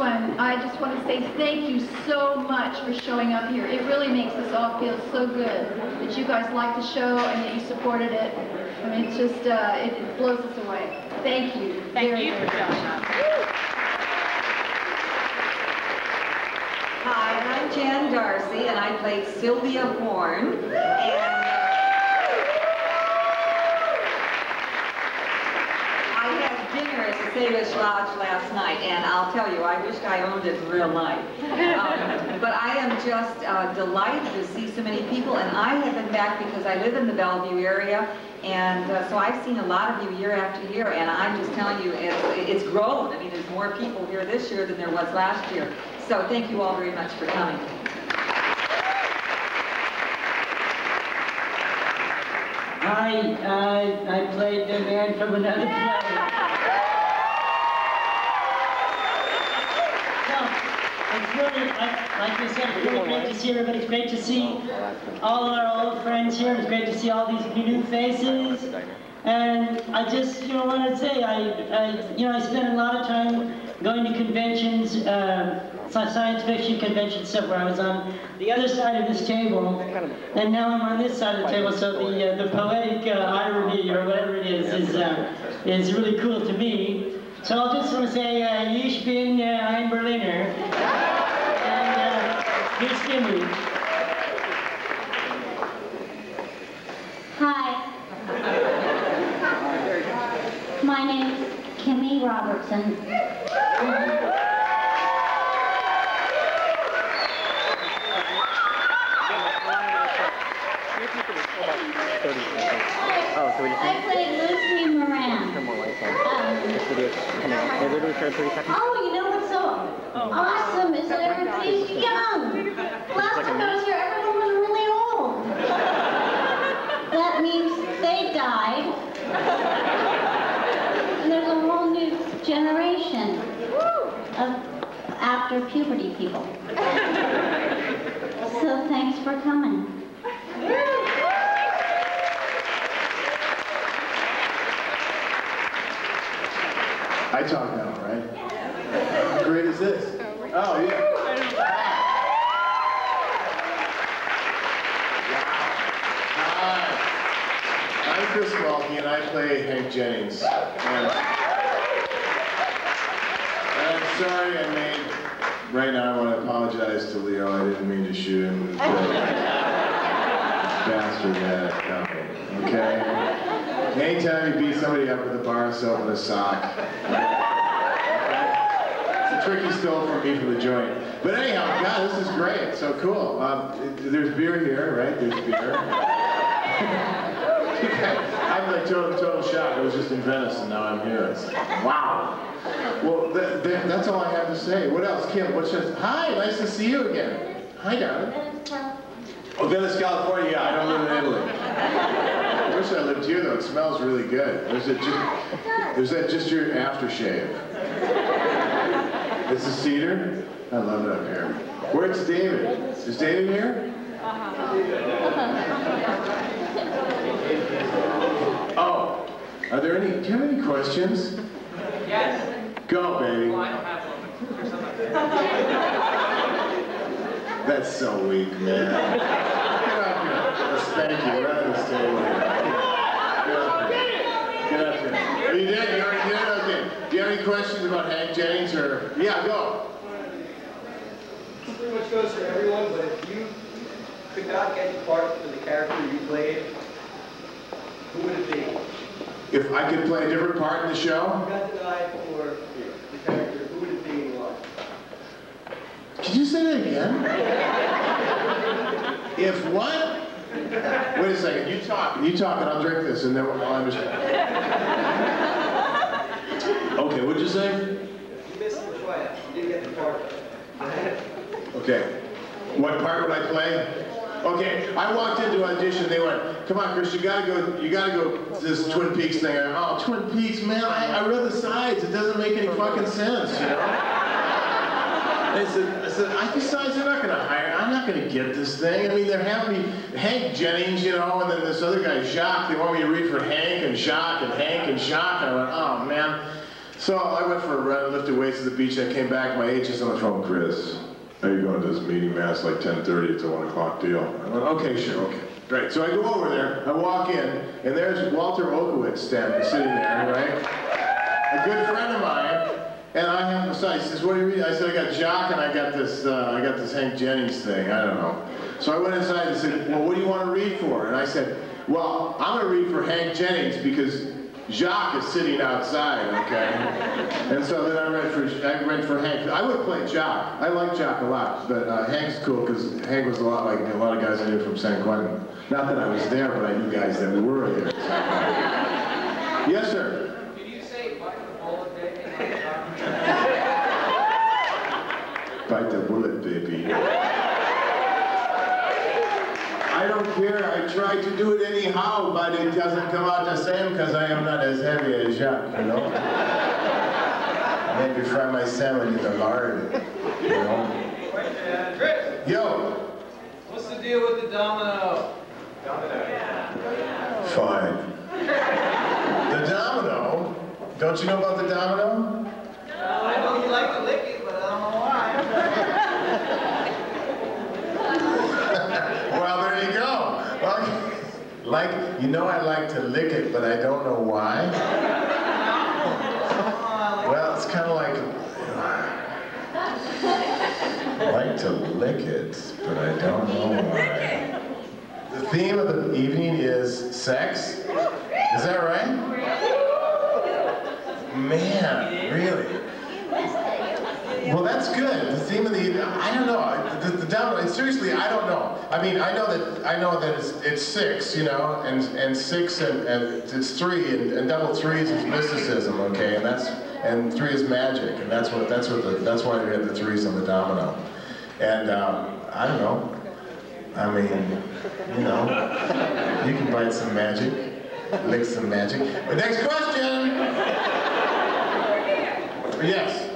one, I just want to say thank you so much for showing up here. It really makes us all feel so good that you guys liked the show and that you supported it. I mean, it's just, it blows us away. Thank you. Thank you for showing up. Hi, I'm Jan Darcy, and I played Sylvia Horn. And I had dinner at the Salish Lodge last night, and I'll tell you, I wished I owned it in real life. But I am just delighted to see so many people, and I have been back because I live in the Bellevue area, and so I've seen a lot of you year after year, and I'm just telling you, it's grown. I mean, there's more people here this year than there was last year. So thank you all very much for coming. Hi, I played the man from another planet. It's really, like you said, it's really great to see everybody. It's great to see all our old friends here. It's great to see all these new faces. And I just, want to say, I spent a lot of time going to conventions, science fiction convention stuff where I was on the other side of this table, and now I'm on this side of the table. So the poetic irony or whatever it is really cool to me. So I'll just want to say, ich bin ein Berliner, and good stimmung. Hi. My name is Kimmy Robertson. I played Lucy Moran. Oh, you know what's so awesome is that everybody's young. Last time I was here, everyone was really old. That means they died. And there's a whole new generation of after puberty people. So thanks for coming. I talk now, right? How great is this? Oh, yeah. Hi. I'm Chris Malky, and I play Hank Jennings. And I'm sorry I made... Right now, I want to apologize to Leo. I didn't mean to shoot him. Bastard had it coming, okay? Anytime you beat somebody up with a bar of soap and a sock. It's a trick he stole from me from the joint. But anyhow, God, this is great. So cool. There's beer here, right? There's beer. I'm like total shock. I was just in Venice and now I'm here. It's like, wow. Well, that's all I have to say. What else? Kim, what's just... Hi, nice to see you again. Hi, darling. Oh, Venice, California. Yeah, I don't live in Italy. I wish I lived here, though. It smells really good. Is that just your aftershave? It's a cedar? I love it up here. Where's David? Is David here? Oh, are there any, do you have any questions? Yes. Go, baby. Well, I don't have one. That's so weak, man. Get up here. Let's thank you. Right on the table here. Get up here. Oh, you did? You already did? Okay. Do you have any questions about Hank Jennings or... Yeah, go. This pretty much goes for everyone, but if you could not get the part for the character you played, who would it be? If I could play a different part in the show? If you got denied for the character, who would it be and why? Could you say that again? If what? Wait a second, you talk and I'll drink this and then I'll understand. Okay, what'd you say? You missed the tryout. You didn't get the part. Okay. What part would I play? Okay, I walked into audition, they went, come on Chris, you gotta go to this Twin Peaks thing. I went, oh, Twin Peaks, man, I read the sides, it doesn't make any fucking sense, you know? I said, besides, they're not gonna hire, I'm not gonna get this thing. I mean, they're having me, Hank Jennings, you know, and then this other guy, Jacques, they want me to read for Hank and Jacques and Hank and Jacques, and I went, oh man. So I went for a run, lifted weights at the beach, I came back, my agent's on the phone, Chris. Are you going to this meeting, man? It's like 10:30, it's a 1 o'clock deal. I went, okay, sure, okay. Great, so I go over there, I walk in, and there's Walter Okowitz sitting there, right? A good friend of mine, and I have, so he says, what do you read? I said, I got Jock and I got this Hank Jennings thing, I don't know. So I went inside and said, well, what do you want to read for? And I said, well, I'm going to read for Hank Jennings because Jacques is sitting outside, okay? And so then I read for Hank. I would play Jacques. I like Jacques a lot, but Hank's cool because Hank was a lot like a lot of guys I knew from San Quentin. Not that I was there, but I knew guys that were there. Yes, sir. Can you say bite the bullet, baby? Bite the bullet, baby. I don't care. I try to do it anyhow, but it doesn't come out the same because I am not as heavy as Jacques, you know? Maybe fry my salmon in the lard, you know? Chris, Yo! what's the deal with the domino? Fine. The domino? Don't you know about the domino? I know you like to lick it, but I don't know why. Well, there you go. Well, like, you know I like to lick it, but I don't know why. Well, it's kind of like, I like to lick it, but I don't know why. The theme of the evening is sex. Is that right? Man, really? Well, that's good. The theme of the evening, I don't know. The domino, seriously, I don't know. I mean, I know that it's six, you know, and six and it's three, and double threes is mysticism, okay, and three is magic, and that's why we have the threes on the domino. And I don't know. I mean, you know, you can bite some magic, lick some magic. The next question. Yes.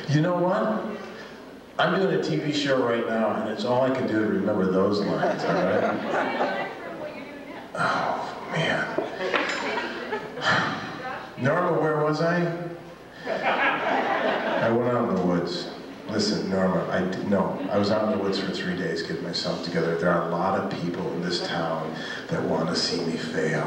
You know what? I'm doing a TV show right now, and it's all I can do to remember those lines, all right? Oh, man. Norma, where was I? I went out in the woods. Listen, Norma, I was out in the woods for 3 days getting myself together. There are a lot of people in this town that want to see me fail.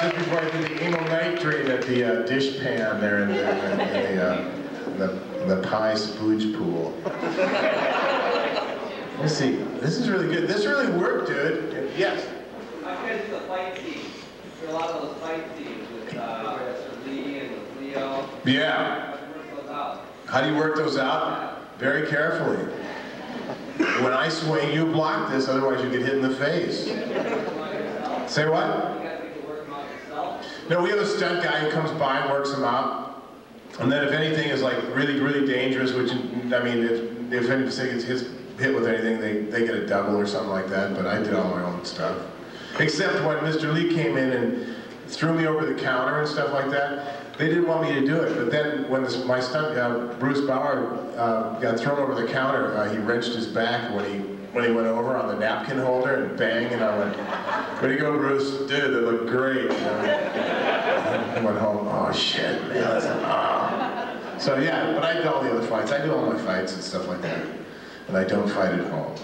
Just before I did the amyl nitrate at the dish pan there in the pie spooge pool. Let's see. This is really good. This really worked, dude. Yes. I guess the fight scenes. There are a lot of those fight scenes with Lee and with Leo. Yeah. How do you work those out? Very carefully. When I swing, you block this, otherwise you get hit in the face. Say what? No, we have a stunt guy who comes by and works them out. And then if anything is like really, really dangerous, which, I mean, if anything gets hit with anything, they get a double or something like that, but I did all my own stuff. Except when Mr. Lee came in and threw me over the counter and stuff like that, they didn't want me to do it. But then when my stunt, Bruce Bauer, got thrown over the counter, he wrenched his back when he went over on the napkin holder and bang, and I went, "Way to go, Bruce. Dude, they look great." You know? I went home, oh shit, man. Oh. So yeah, but I did all the other fights. I do all my fights and stuff like that. And I don't fight at home.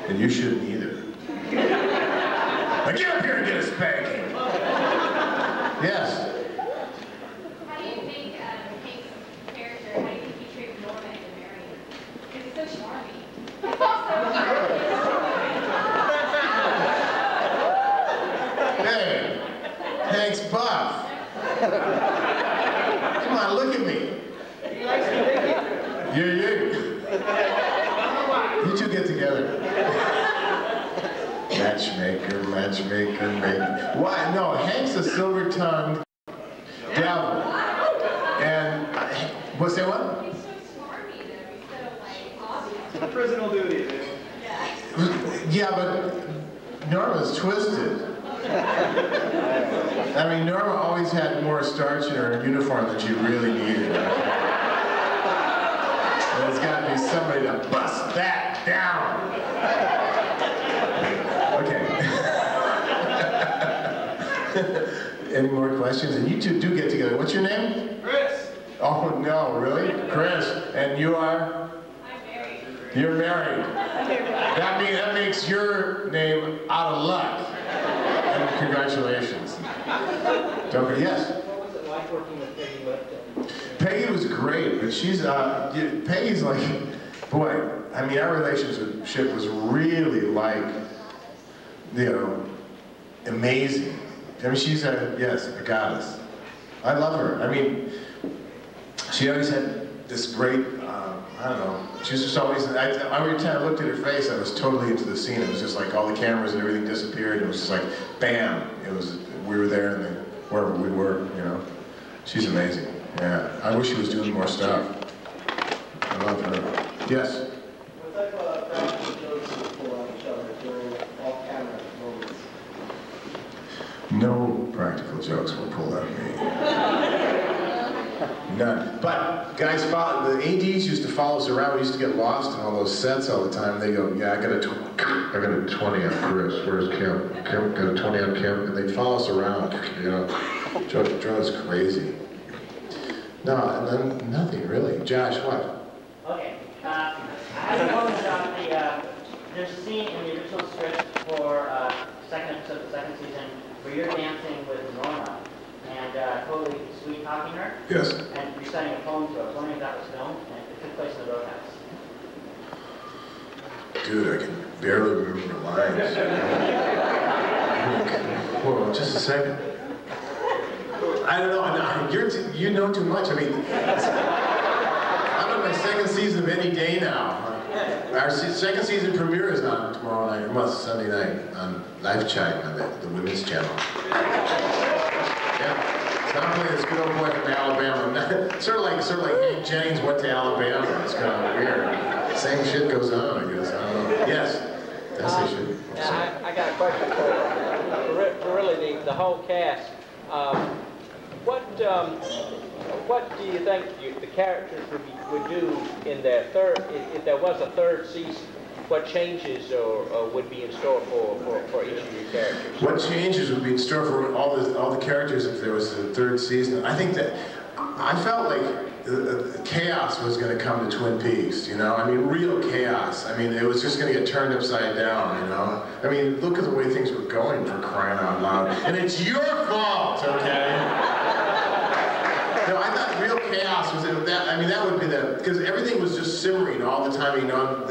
And you shouldn't either. Now get up here and get a spanking. Yes? How do you think Hank's character, how do you think he treated Norma and Marion? Because he's so charming. He's also Hey, Hank's buff. Come on, look at me. He likes to lick it. You. You two get together. Matchmaker, Why? No, Hank's a silver-tongued devil. And, what's that one? he's so smarmy though. He's so like obvious. Personal duty, dude. Yeah, but Norma's twisted. I mean, Norma always had more starch in her uniform than she really needed. There's got to be somebody to bust that down. Okay. Any more questions? And you two do get together. What's your name? Chris. Oh, no, really? Chris. And you are? I'm married. You're married. That makes your name out of luck. And congratulations. Don't, yes? What was it like working with Peggy Lipton? Peggy was great, but she's, Peggy's like, boy, I mean, our relationship was really like, you know, amazing. I mean, she's a goddess. I love her. I mean, she always had this great, I don't know, she was just always, every time I looked at her face, I was totally into the scene. It was just like all the cameras and everything disappeared. It was just like, bam, we were there and wherever we were, you know. She's amazing, yeah. I wish she was doing more stuff. I love her. Yes? What type of practical jokes do you pull on each other during off-camera moments? No practical jokes were pulled out of me. None. But guys, the ADs used to follow us around. We used to get lost in all those sets all the time. They go, yeah, I got a 20 on Chris. Where's Kim? Kim got a 20 on Kim, and they'd follow us around. You know, drove us crazy. No, nothing really. Josh, what? Okay. I have a question about there's a scene in the original script for second episode of the second season where you're dancing with Norma and totally sweet talking her. Yes. And you're sending a poem to her. I was wondering if that was filmed, and it took place in the Roadhouse. Dude, I can barely remember lines. Whoa, just a second. I don't know. You know too much. I mean, I'm on my second season of Any Day now. Our second season premiere is on tomorrow night, Sunday night, on Live Chime on the Women's Channel. Yeah, so I'm playing this good old boy from Alabama. sort of like Hank Jennings went to Alabama. It's kind of weird. Same shit goes on, I guess. I don't know. Yes, that's the shit. I got a question for really the whole cast. What do you think the characters would do in their if there was a third season? What changes or would be in store for each of your characters? What changes would be in store for all the characters if there was a third season? I think that I felt like chaos was going to come to Twin Peaks, you know? I mean, real chaos. I mean, it was just going to get turned upside down, you know? I mean, look at the way things were going, for crying out loud. And it's your fault, okay? No, I thought real chaos was that. I mean, that would be because everything was just simmering all the time, you know,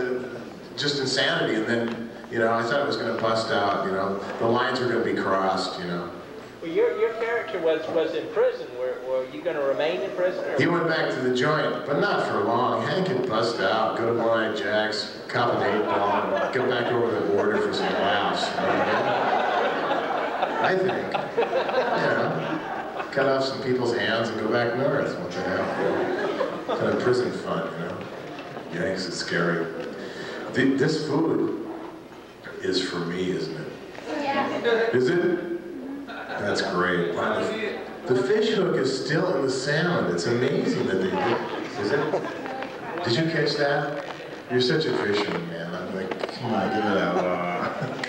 just insanity. And then, you know, I thought it was going to bust out, you know, the lines were going to be crossed, you know. Well, your character was in prison. Were you going to remain in prison? Or? He went back to the joint, but not for long. Hank had bust out, go to One-Eyed Jack's, cop an 8-ball, and go back over the border for some laughs. You know? I think, you know, cut off some people's hands and go back north. What the hell? Kind of prison fun, you know. Yanks is scary. This food is for me, isn't it? Yeah. Is it? That's great. Wow. The fish hook is still in the salmon. It's amazing that they did. Is it? Did you catch that? You're such a fisherman, man. I'm like, come on, get it out.